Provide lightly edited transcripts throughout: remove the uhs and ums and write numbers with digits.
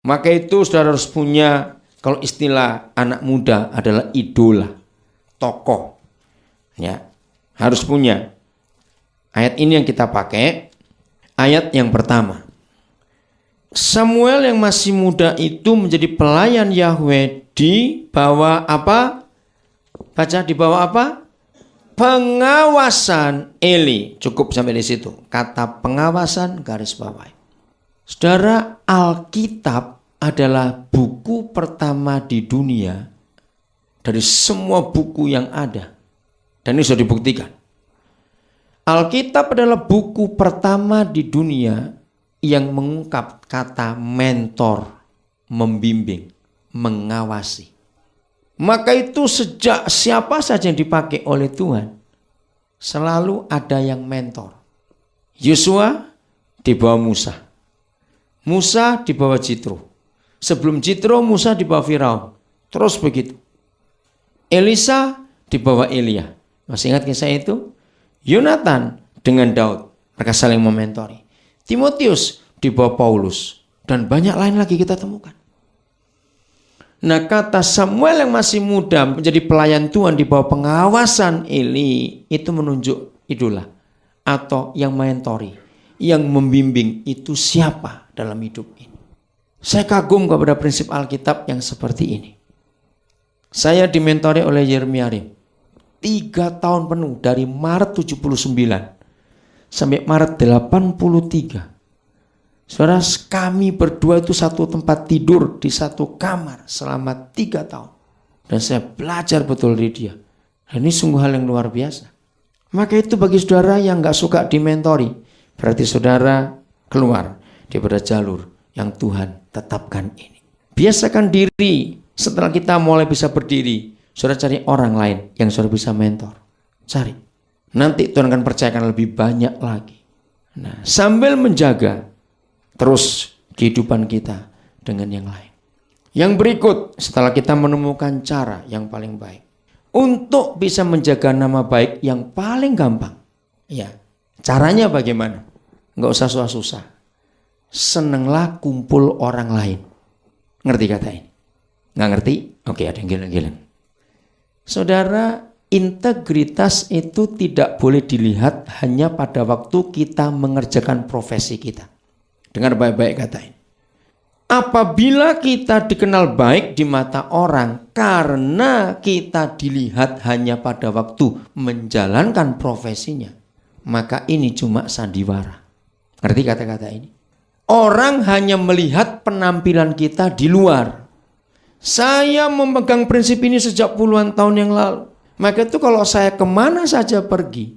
Maka itu saudara harus punya, kalau istilah anak muda adalah idola, tokoh. Ya, harus punya. Ayat ini yang kita pakai. Ayat yang pertama. Samuel yang masih muda itu menjadi pelayan Yahweh di bawah apa? Baca, di bawah apa? Pengawasan Eli. Cukup sampai di situ. Kata pengawasan garis bawah. Saudara, Alkitab adalah buku pertama di dunia dari semua buku yang ada. Dan ini sudah dibuktikan. Alkitab adalah buku pertama di dunia yang mengungkap kata mentor, membimbing, mengawasi. Maka itu sejak siapa saja yang dipakai oleh Tuhan, selalu ada yang mentor. Yosua di bawah Musa. Musa di bawah Jitro. Sebelum Jitro, Musa di bawah Firaun. Terus begitu. Elisa di bawah Elia. Masih ingat kisah itu? Yonatan dengan Daud. Mereka saling mementori. Timotius di bawah Paulus. Dan banyak lain lagi kita temukan. Nah, kata Samuel yang masih muda menjadi pelayan Tuhan di bawah pengawasan Eli, itu menunjuk idola atau yang mentori, yang membimbing itu siapa dalam hidup ini. Saya kagum kepada prinsip Alkitab yang seperti ini. Saya dimentori oleh Yeremia Rim 3 tahun penuh, dari Maret 79 sampai Maret 83. Saudara, kami berdua itu satu tempat tidur di satu kamar selama 3 tahun. Dan saya belajar betul dari dia. Dan ini sungguh hal yang luar biasa. Maka itu bagi saudara yang gak suka dimentori, berarti saudara keluar daripada jalur yang Tuhan tetapkan ini. Biasakan diri, setelah kita mulai bisa berdiri, saudara cari orang lain yang saudara bisa mentor. Cari. Nanti Tuhan akan percayakan lebih banyak lagi. Nah, sambil menjaga terus kehidupan kita dengan yang lain. Yang berikut, setelah kita menemukan cara yang paling baik untuk bisa menjaga nama baik yang paling gampang. Ya, caranya bagaimana? Nggak usah susah-susah. Senenglah kumpul orang lain. Ngerti kata ini? Nggak ngerti? Oke, ada yang geleng-geleng. Saudara, integritas itu tidak boleh dilihat hanya pada waktu kita mengerjakan profesi kita. Dengar baik-baik kata ini. Apabila kita dikenal baik di mata orang karena kita dilihat hanya pada waktu menjalankan profesinya, maka ini cuma sandiwara. Ngerti kata-kata ini? Orang hanya melihat penampilan kita di luar. Saya memegang prinsip ini sejak puluhan tahun yang lalu. Maka itu kalau saya kemana saja pergi,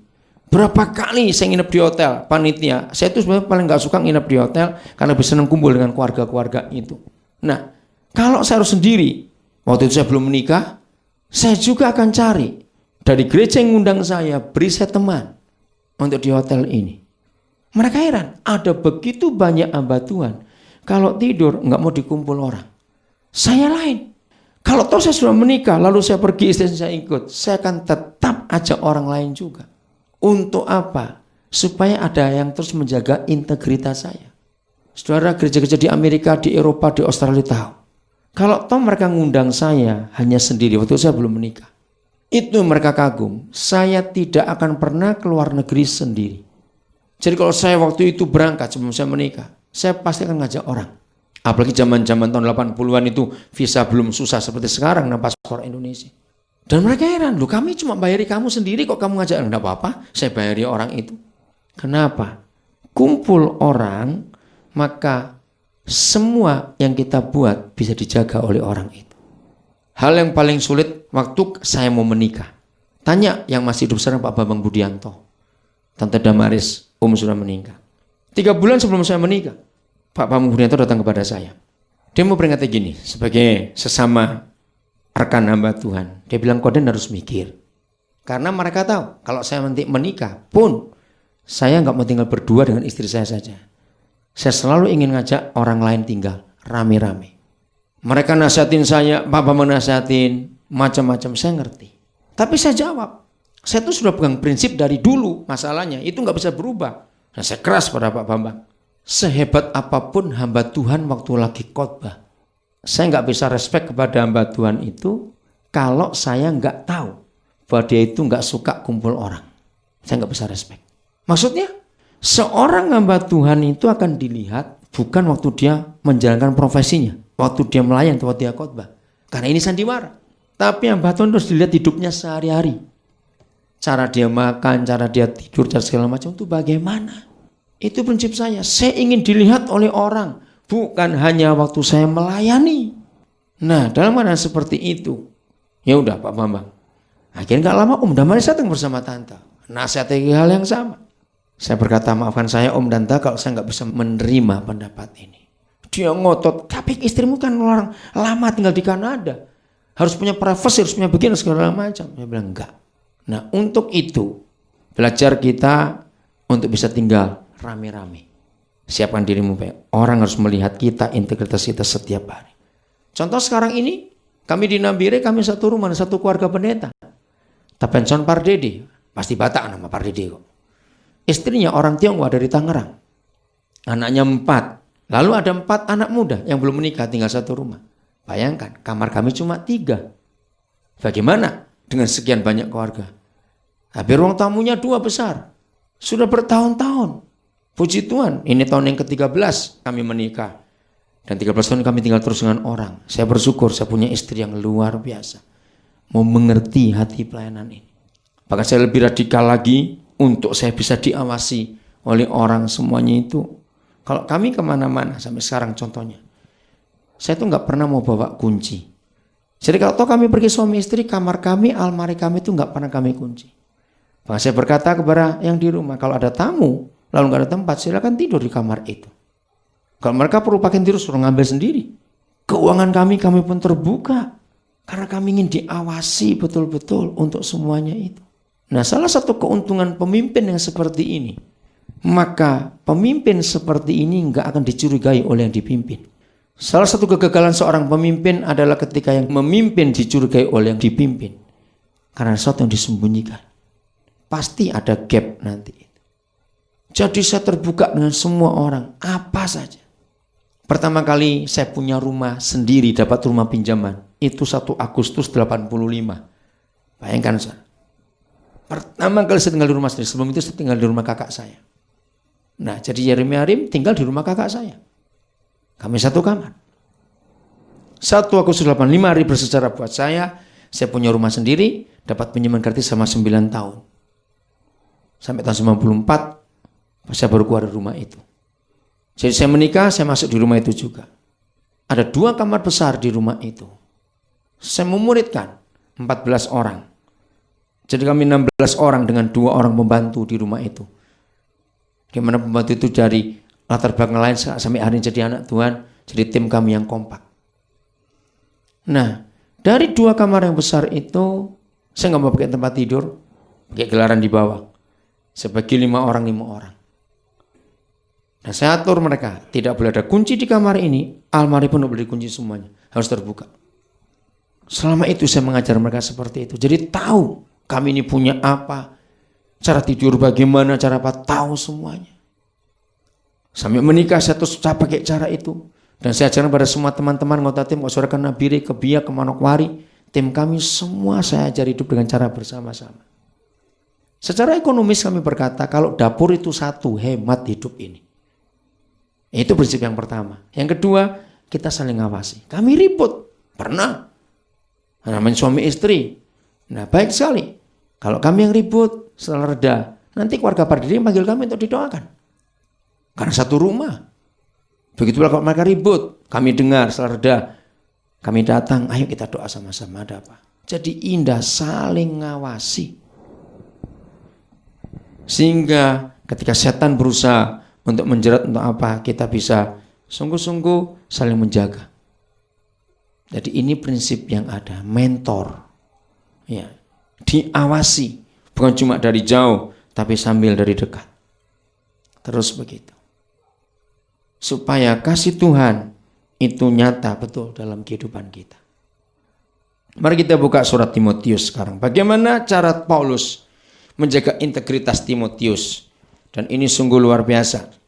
berapa kali saya nginep di hotel, panitia. Saya itu sebenarnya paling gak suka nginep di hotel karena bisa senang kumpul dengan keluarga-keluarga itu. Nah, kalau saya harus sendiri, waktu itu saya belum menikah, saya juga akan cari dari gereja yang ngundang saya, beri saya teman untuk di hotel ini. Mereka heran, ada begitu banyak hamba Tuhan, kalau tidur gak mau dikumpul orang. Saya lain. Kalau toh saya sudah menikah, lalu saya pergi, istri saya ikut, saya akan tetap ajak orang lain juga. Untuk apa? Supaya ada yang terus menjaga integritas saya. Saudara, gereja-gereja di Amerika, di Eropa, di Australia tahu. Kalau toh mereka ngundang saya hanya sendiri, waktu saya belum menikah. Itu mereka kagum. Saya tidak akan pernah keluar negeri sendiri. Jadi kalau saya waktu itu berangkat sebelum saya menikah, saya pasti akan ngajak orang. Apalagi zaman-zaman tahun 80-an itu visa belum susah seperti sekarang, nah paspor Indonesia. Dan mereka heran, loh kami cuma bayari kamu sendiri kok kamu ngajak. Enggak apa-apa, saya bayari orang itu. Kenapa? Kumpul orang, maka semua yang kita buat bisa dijaga oleh orang itu. Hal yang paling sulit waktu saya mau menikah. Tanya yang masih hidup sekarang Pak Bambang Budianto. Tante Damaris, sudah meninggal. 3 bulan sebelum saya menikah, Pak Bambang Budianto datang kepada saya. Dia mau peringatnya gini, sebagai sesama rekan hamba Tuhan. Dia bilang, Koden harus mikir. Karena mereka tahu, kalau saya nanti menikah pun, saya nggak mau tinggal berdua dengan istri saya saja. Saya selalu ingin ngajak orang lain tinggal, rame-rame. Mereka nasihatin saya, Pak Bambang nasihatin, macam-macam, saya ngerti. Tapi saya jawab, saya tuh sudah pegang prinsip dari dulu masalahnya, itu nggak bisa berubah. Nah, saya keras pada Pak Bambang. sehebat apapun hamba Tuhan waktu lagi khotbah, saya nggak bisa respect kepada hamba Tuhan itu kalau saya nggak tahu bahwa dia itu nggak suka kumpul orang. Saya nggak bisa respect. Maksudnya, seorang hamba Tuhan itu akan dilihat bukan waktu dia menjalankan profesinya, waktu dia melayani, waktu dia khotbah. Karena ini sandiwara. Tapi hamba Tuhan harus dilihat hidupnya sehari-hari. Cara dia makan, cara dia tidur, cara segala macam itu bagaimana. Itu prinsip saya. Saya ingin dilihat oleh orang, bukan hanya waktu saya melayani. Nah, dalam keadaan seperti itu, ya udah Pak Bambang. Akhirnya gak lama Om Damaris datang bersama Tante. Nasihatnya hal yang sama. Saya berkata, maafkan saya Om dan Tante kalau saya gak bisa menerima pendapat ini. Dia ngotot, tapi istrimu kan orang lama tinggal di Kanada. Harus punya privacy, harus punya begini segala macam. Saya bilang enggak. Nah, untuk itu belajar kita untuk bisa tinggal rame-rame. Siapkan dirimu baik. Orang harus melihat kita, integritas kita setiap hari. Contoh sekarang ini, kami di Nambire, kami satu rumah, satu keluarga pendeta. Tapencon Pardede, pasti Batak nama Pardede kok. Istrinya orang Tionghoa dari Tangerang. Anaknya 4. Lalu ada 4 anak muda yang belum menikah, tinggal satu rumah. Bayangkan, kamar kami cuma 3. Bagaimana dengan sekian banyak keluarga? Habis ruang tamunya 2 besar. Sudah bertahun-tahun. Puji Tuhan, ini tahun yang ke-13 kami menikah. Dan 13 tahun kami tinggal terus dengan orang. Saya bersyukur saya punya istri yang luar biasa. Mau mengerti hati pelayanan ini. Bahkan saya lebih radikal lagi untuk saya bisa diawasi oleh orang semuanya itu. Kalau kami kemana-mana sampai sekarang contohnya. Saya tuh nggak pernah mau bawa kunci. Jadi kalau toh kami pergi suami istri, kamar kami, almari kami itu nggak pernah kami kunci. Bahkan saya berkata kepada yang di rumah, kalau ada tamu, lalu nggak ada tempat, silakan tidur di kamar itu. Kalau mereka perlu pakaian tidur, suruh ngambil sendiri. Keuangan kami pun terbuka. Karena kami ingin diawasi betul-betul untuk semuanya itu. Nah, salah satu keuntungan pemimpin yang seperti ini, maka pemimpin seperti ini nggak akan dicurigai oleh yang dipimpin. Salah satu kegagalan seorang pemimpin adalah ketika yang memimpin dicurigai oleh yang dipimpin. Karena sesuatu yang disembunyikan. Pasti ada gap nanti. Jadi saya terbuka dengan semua orang, apa saja. Pertama kali saya punya rumah sendiri, dapat rumah pinjaman. Itu 1 Agustus 85. Bayangkan saya. Pertama kali saya tinggal di rumah sendiri. Sebelum itu saya tinggal di rumah kakak saya. Nah, jadi Yeremia Harim tinggal di rumah kakak saya. Kami satu kamar. 1 Agustus 85, hari bersejarah buat saya. Saya punya rumah sendiri, dapat pinjaman gratis selama 9 tahun. Sampai tahun 94, saya baru keluar dari rumah itu. Jadi saya menikah, saya masuk di rumah itu juga. Ada 2 kamar besar di rumah itu. Saya memuridkan 14 orang. Jadi kami 16 orang dengan 2 orang pembantu di rumah itu. Di mana pembantu itu dari latar belakang lain sampai hari ini jadi anak Tuhan. Jadi tim kami yang kompak. Nah, dari 2 kamar yang besar itu, saya nggak mau pakai tempat tidur, pakai gelaran di bawah. Saya bagi 5 orang. Nah, saya atur mereka, tidak boleh ada kunci di kamar ini, almari pun tidak boleh dikunci semuanya, harus terbuka. Selama itu saya mengajar mereka seperti itu. Jadi tahu kami ini punya apa, cara tidur bagaimana, cara apa, tahu semuanya. Sampai menikah saya terus pakai cara itu. Dan saya ajarkan pada semua teman-teman anggota tim, ke Saudara Nabire, ke Biak, ke Manokwari, tim kami semua saya ajar hidup dengan cara bersama-sama. Secara ekonomis kami berkata, kalau dapur itu satu, hemat hidup ini. Itu prinsip yang pertama. Yang kedua, kita saling ngawasi. Kami ribut, pernah. Namanya suami istri. Nah, baik sekali. Kalau kami yang ribut, setelah reda, nanti keluarga Pardede panggil kami untuk didoakan. Karena satu rumah. Begitu kalau mereka ribut, kami dengar, setelah reda, kami datang, ayo kita doa sama-sama, ada apa. Jadi indah, saling ngawasi. Sehingga ketika setan berusaha untuk menjerat untuk apa, kita bisa sungguh-sungguh saling menjaga. Jadi ini prinsip yang ada, mentor. Ya, diawasi, bukan cuma dari jauh, tapi sambil dari dekat. Terus begitu. Supaya kasih Tuhan itu nyata betul dalam kehidupan kita. Mari kita buka surat Timotius sekarang. Bagaimana cara Paulus menjaga integritas Timotius? Dan ini sungguh luar biasa.